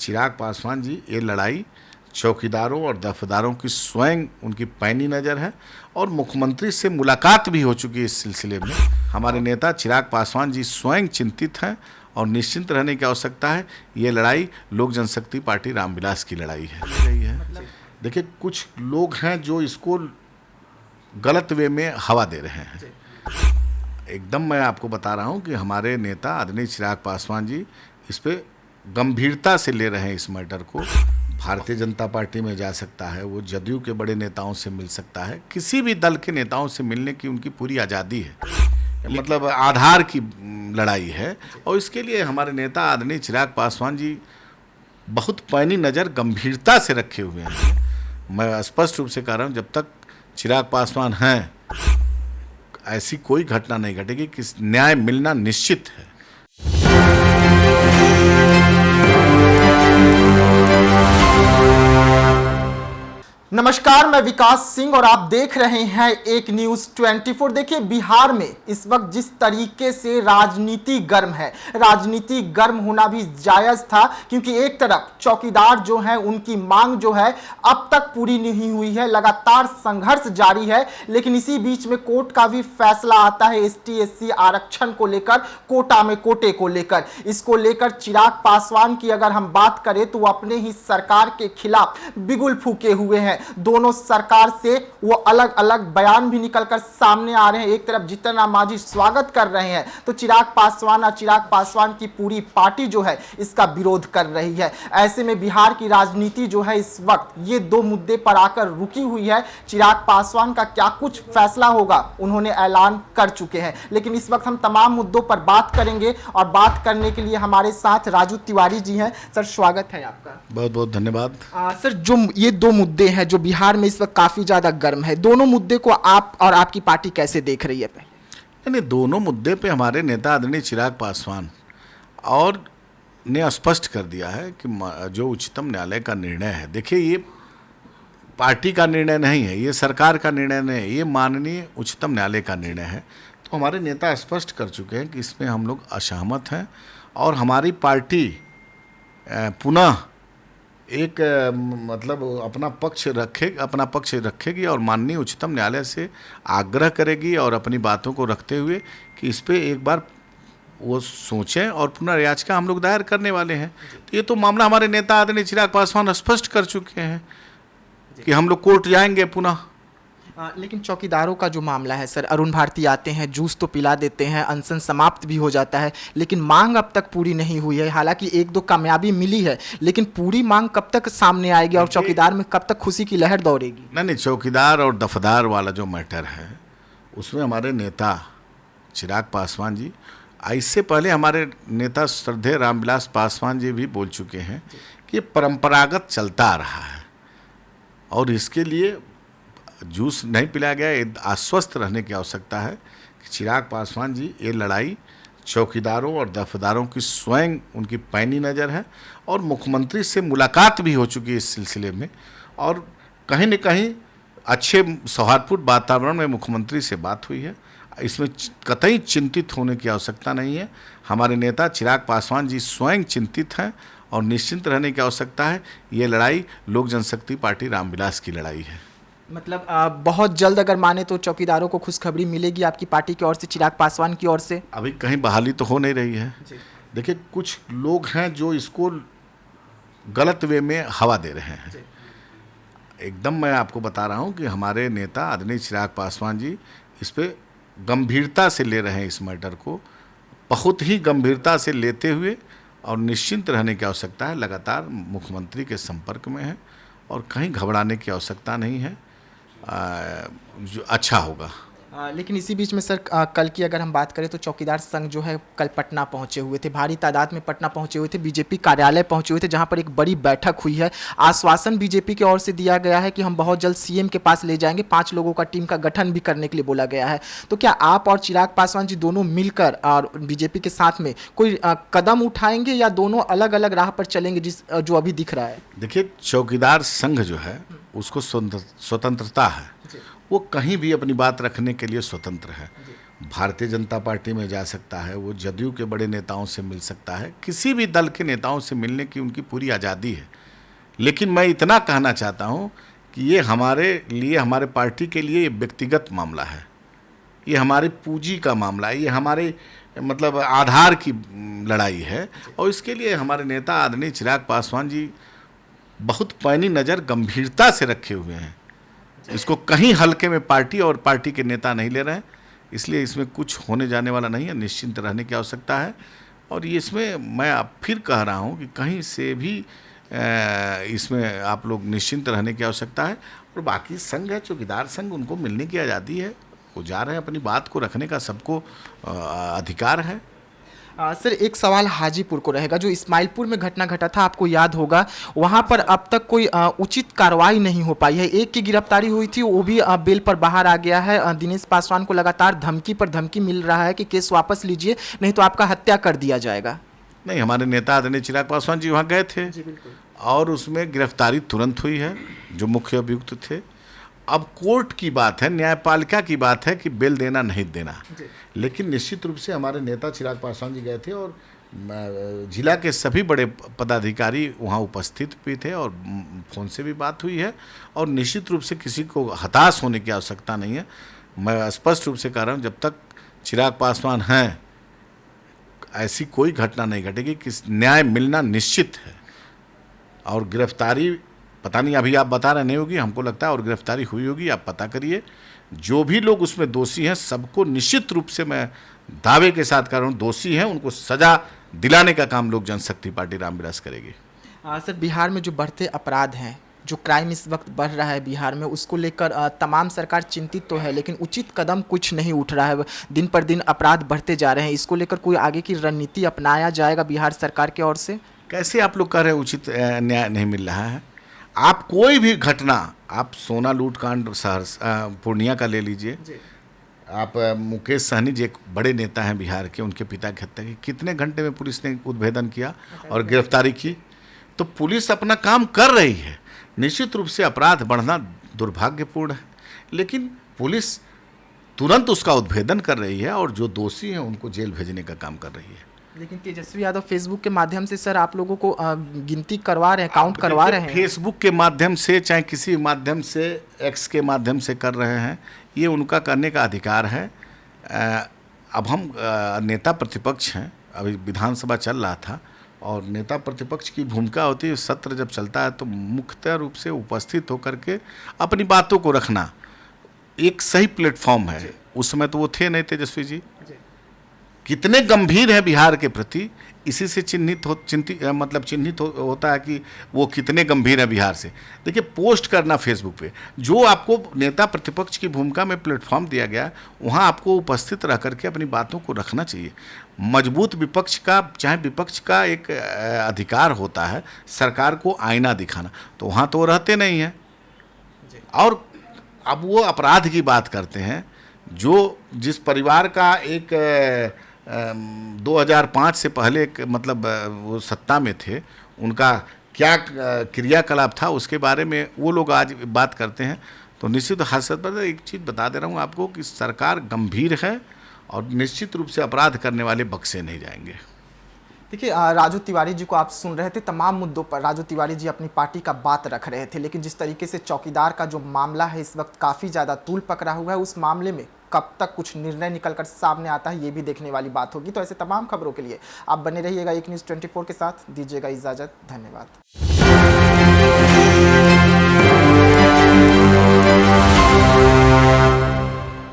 चिराग पासवान जी ये लड़ाई चौकीदारों और दफदारों की स्वयं उनकी पैनी नज़र है और मुख्यमंत्री से मुलाकात भी हो चुकी है। इस सिलसिले में हमारे नेता चिराग पासवान जी स्वयं चिंतित हैं और निश्चिंत रहने की आवश्यकता है। ये लड़ाई लोक जनशक्ति पार्टी रामविलास की लड़ाई है। देखिए, कुछ लोग हैं जो इसको गलत वे में हवा दे रहे हैं। एकदम मैं आपको बता रहा हूं कि हमारे नेता आदरणीय चिराग पासवान जी इस पे गंभीरता से ले रहे हैं इस मैटर को। भारतीय जनता पार्टी में जा सकता है, वो जदयू के बड़े नेताओं से मिल सकता है, किसी भी दल के नेताओं से मिलने की उनकी पूरी आज़ादी है। मतलब आधार की लड़ाई है और इसके लिए हमारे नेता आदरणीय चिराग पासवान जी बहुत पैनी नज़र गंभीरता से रखे हुए हैं। मैं स्पष्ट रूप से कह रहा हूँ, जब तक चिराग पासवान हैं ऐसी कोई घटना नहीं घटेगी कि न्याय मिलना निश्चित है। नमस्कार, मैं विकास सिंह और आप देख रहे हैं एक न्यूज 24। देखिए, बिहार में इस वक्त जिस तरीके से राजनीति गर्म है, राजनीति गर्म होना भी जायज था, क्योंकि एक तरफ चौकीदार जो है उनकी मांग जो है अब तक पूरी नहीं हुई है, लगातार संघर्ष जारी है। लेकिन इसी बीच में कोर्ट का भी फैसला आता है ST/SC आरक्षण को लेकर, कोटा में कोटे को लेकर। इसको लेकर चिराग पासवान की अगर हम बात करें तो वो अपने ही सरकार के खिलाफ बिगुल फूके हुए हैं। दोनों सरकार से वो अलग अलग बयान भी निकलकर सामने आ रहे हैं। एक तरफ जीतन राम मांझी स्वागत कर रहे हैं तो चिराग पासवान की पूरी पार्टी जो है इसका विरोध कर रही है। ऐसे में बिहार की राजनीति जो है इस वक्त ये दो मुद्दे पर आकर रुकी हुई है। चिराग पासवान का क्या कुछ फैसला होगा उन्होंने ऐलान कर चुके हैं, लेकिन इस वक्त हम तमाम मुद्दों पर बात करेंगे और बात करने के लिए हमारे साथ राजू तिवारी जी हैं। सर, स्वागत है आपका। बहुत बहुत धन्यवाद। सर, जो ये दो मुद्दे हैं जो बिहार में इस वक्त काफी ज्यादा गर्म है, दोनों मुद्दे को आप और आपकी पार्टी कैसे देख रही है? यानी दोनों मुद्दे पे हमारे नेता आदरणीय चिराग पासवान और ने स्पष्ट कर दिया है कि जो उच्चतम न्यायालय का निर्णय है, देखिए ये पार्टी का निर्णय नहीं है, ये सरकार का निर्णय नहीं है, ये माननीय उच्चतम न्यायालय का निर्णय है। तो हमारे नेता स्पष्ट कर चुके हैं कि इसमें हम लोग असहमत हैं और हमारी पार्टी पुनः एक मतलब अपना पक्ष रखेगी और माननीय उच्चतम न्यायालय से आग्रह करेगी और अपनी बातों को रखते हुए कि इस पे एक बार वो सोचें और पुनर्याचिका हम लोग दायर करने वाले हैं। तो ये तो मामला हमारे नेता आदरणीय चिराग पासवान स्पष्ट कर चुके हैं कि हम लोग कोर्ट जाएंगे पुनः। लेकिन चौकीदारों का जो मामला है सर, अरुण भारती आते हैं, जूस तो पिला देते हैं, अनशन समाप्त भी हो जाता है, लेकिन मांग अब तक पूरी नहीं हुई है। हालांकि एक दो कामयाबी मिली है, लेकिन पूरी मांग कब तक सामने आएगी और चौकीदार में कब तक खुशी की लहर दौड़ेगी? नहीं, चौकीदार और दफदार वाला जो मैटर है उसमें हमारे नेता चिराग पासवान जी, इससे पहले हमारे नेता श्रद्धेय रामविलास पासवान जी भी बोल चुके हैं कि ये परंपरागत चलता आ रहा है और इसके लिए जूस नहीं पिलाया गया। आश्वस्त रहने की आवश्यकता है कि चिराग पासवान जी ये लड़ाई चौकीदारों और दफदारों की स्वयं उनकी पैनी नज़र है और मुख्यमंत्री से मुलाकात भी हो चुकी है इस सिलसिले में और कहीं न कहीं अच्छे सौहार्दपूर्ण वातावरण में मुख्यमंत्री से बात हुई है। इसमें कतई चिंतित होने की आवश्यकता नहीं है। हमारे नेता चिराग पासवान जी स्वयं चिंतित हैं और निश्चिंत रहने की आवश्यकता है। ये लड़ाई लोक जनशक्ति पार्टी रामविलास की लड़ाई है। मतलब बहुत जल्द अगर माने तो चौकीदारों को खुशखबरी मिलेगी आपकी पार्टी की ओर से, चिराग पासवान की ओर से? अभी कहीं बहाली तो हो नहीं रही है। देखिए, कुछ लोग हैं जो इसको गलत वे में हवा दे रहे हैं। एकदम मैं आपको बता रहा हूं कि हमारे नेता आदरणीय चिराग पासवान जी इस पे गंभीरता से ले रहे हैं इस मैटर को, बहुत ही गंभीरता से लेते हुए और निश्चिंत रहने की आवश्यकता है। लगातार मुख्यमंत्री के संपर्क में है और कहीं घबराने की आवश्यकता नहीं है। जो अच्छा होगा। लेकिन इसी बीच में सर, कल की अगर हम बात करें तो चौकीदार संघ जो है कल पटना पहुंचे हुए थे, भारी तादाद में पटना पहुंचे हुए थे, बीजेपी कार्यालय पहुंचे हुए थे जहां पर एक बड़ी बैठक हुई है। आश्वासन बीजेपी की ओर से दिया गया है कि हम बहुत जल्द CM के पास ले जाएंगे, 5 लोगों का टीम का गठन भी करने के लिए बोला गया है। तो क्या आप और चिराग पासवान जी दोनों मिलकर और बीजेपी के साथ में कोई कदम उठाएंगे या दोनों अलग अलग राह पर चलेंगे जो अभी दिख रहा है? देखिए, चौकीदार संघ जो है उसको स्वतंत्रता है, वो कहीं भी अपनी बात रखने के लिए स्वतंत्र है। भारतीय जनता पार्टी में जा सकता है, वो जदयू के बड़े नेताओं से मिल सकता है, किसी भी दल के नेताओं से मिलने की उनकी पूरी आज़ादी है। लेकिन मैं इतना कहना चाहता हूँ कि ये हमारे लिए, हमारे पार्टी के लिए ये व्यक्तिगत मामला है, ये हमारी पूंजी का मामला है, ये हमारे मतलब आधार की लड़ाई है। और इसके लिए हमारे नेता आदरणीय चिराग पासवान जी बहुत पैनी नज़र गंभीरता से रखे हुए हैं। इसको कहीं हल्के में पार्टी और पार्टी के नेता नहीं ले रहे हैं, इसलिए इसमें कुछ होने जाने वाला नहीं है। निश्चिंत रहने की आवश्यकता है। और ये इसमें मैं अब फिर कह रहा हूँ कि कहीं से भी इसमें आप लोग निश्चिंत रहने की आवश्यकता है। और बाकी संघ है, चौकीदार संघ, उनको मिलने की आज़ादी है, वो जा रहे हैं, अपनी बात को रखने का सबको अधिकार है। सर एक सवाल हाजीपुर को रहेगा। जो इस्माइलपुर में घटना घटा था, आपको याद होगा, वहां पर अब तक कोई उचित कार्रवाई नहीं हो पाई है। एक की गिरफ्तारी हुई थी, वो भी बेल पर बाहर आ गया है। दिनेश पासवान को लगातार धमकी पर धमकी मिल रहा है कि केस वापस लीजिए, नहीं तो आपका हत्या कर दिया जाएगा। नहीं, हमारे नेता आदरणीय चिराग पासवान जी वहाँ गए थे और उसमें गिरफ्तारी तुरंत हुई है जो मुख्य अभियुक्त थे। अब कोर्ट की बात है, न्यायपालिका की बात है कि बेल देना नहीं देना। लेकिन निश्चित रूप से हमारे नेता चिराग पासवान जी गए थे और जिला के सभी बड़े पदाधिकारी वहाँ उपस्थित भी थे और फ़ोन से भी बात हुई है। और निश्चित रूप से किसी को हताश होने की आवश्यकता नहीं है। मैं स्पष्ट रूप से कह रहा हूँ, जब तक चिराग पासवान हैं ऐसी कोई घटना नहीं घटेगी कि न्याय मिलना निश्चित है। और गिरफ्तारी पता नहीं, अभी आप बता रहे नहीं होगी, हमको लगता है, और गिरफ्तारी हुई होगी, आप पता करिए। जो भी लोग उसमें दोषी हैं सबको निश्चित रूप से मैं दावे के साथ कह रहा हूँ, दोषी हैं, उनको सजा दिलाने का काम लोक जनशक्ति पार्टी रामविलास करेगी। सर बिहार में जो बढ़ते अपराध हैं, जो क्राइम इस वक्त बढ़ रहा है बिहार में, उसको लेकर तमाम सरकार चिंतित तो है, लेकिन उचित कदम कुछ नहीं उठ रहा है। दिन पर दिन अपराध बढ़ते जा रहे हैं। इसको लेकर कोई आगे की रणनीति अपनाया जाएगा बिहार सरकार की ओर से? कैसे आप लोग कह रहे हैं उचित न्याय नहीं मिल रहा है? आप कोई भी घटना, आप सोना लूटकांड सहरसा पूर्णिया का ले लीजिए, आप मुकेश सहनी जी एक बड़े नेता हैं बिहार के, उनके पिता की हत्या की कितने घंटे में पुलिस ने उद्भेदन किया और गिरफ्तारी की। तो पुलिस अपना काम कर रही है। निश्चित रूप से अपराध बढ़ना दुर्भाग्यपूर्ण है, लेकिन पुलिस तुरंत उसका उद्भेदन कर रही है और जो दोषी हैं उनको जेल भेजने का काम कर रही है। लेकिन तेजस्वी यादव फेसबुक के माध्यम से सर आप लोगों को गिनती करवा रहे हैं, काउंट करवा रहे हैं। फेसबुक के माध्यम से चाहे किसी माध्यम से, एक्स के माध्यम से कर रहे हैं, ये उनका करने का अधिकार है। अब हम नेता प्रतिपक्ष हैं, अभी विधानसभा चल रहा था और नेता प्रतिपक्ष की भूमिका होती है, सत्र जब चलता है तो मुख्य रूप से उपस्थित होकर के अपनी बातों को रखना एक सही प्लेटफॉर्म है। उस समय तो वो थे नहीं तेजस्वी जी। कितने गंभीर है बिहार के प्रति, इसी से चिन्हित होता है कि वो कितने गंभीर है बिहार से। देखिए, पोस्ट करना फेसबुक पे, जो आपको नेता प्रतिपक्ष की भूमिका में प्लेटफॉर्म दिया गया, वहाँ आपको उपस्थित रह करके अपनी बातों को रखना चाहिए। मजबूत विपक्ष का, चाहे विपक्ष का एक अधिकार होता है सरकार को आईना दिखाना, तो वहाँ तो वो रहते नहीं हैं। और अब वो अपराध की बात करते हैं, जो जिस परिवार का एक 2005 से पहले एक मतलब वो सत्ता में थे, उनका क्या क्रियाकलाप था उसके बारे में वो लोग आज बात करते हैं। तो निश्चित हर्षद पर एक चीज़ बता दे रहा हूँ आपको कि सरकार गंभीर है और निश्चित रूप से अपराध करने वाले बख्शे नहीं जाएंगे। देखिए, राजू तिवारी जी को आप सुन रहे थे। तमाम मुद्दों पर राजू तिवारी जी अपनी पार्टी का बात रख रहे थे, लेकिन जिस तरीके से चौकीदार का जो मामला है इस वक्त काफ़ी ज़्यादा तूल पकड़ा हुआ है, उस मामले में कब तक कुछ निर्णय निकलकर सामने आता है ये भी देखने वाली बात होगी। तो ऐसे तमाम खबरों के लिए आप बने रहिएगा एक न्यूज़ 24 के साथ। दीजिएगा इजाज़त, धन्यवाद।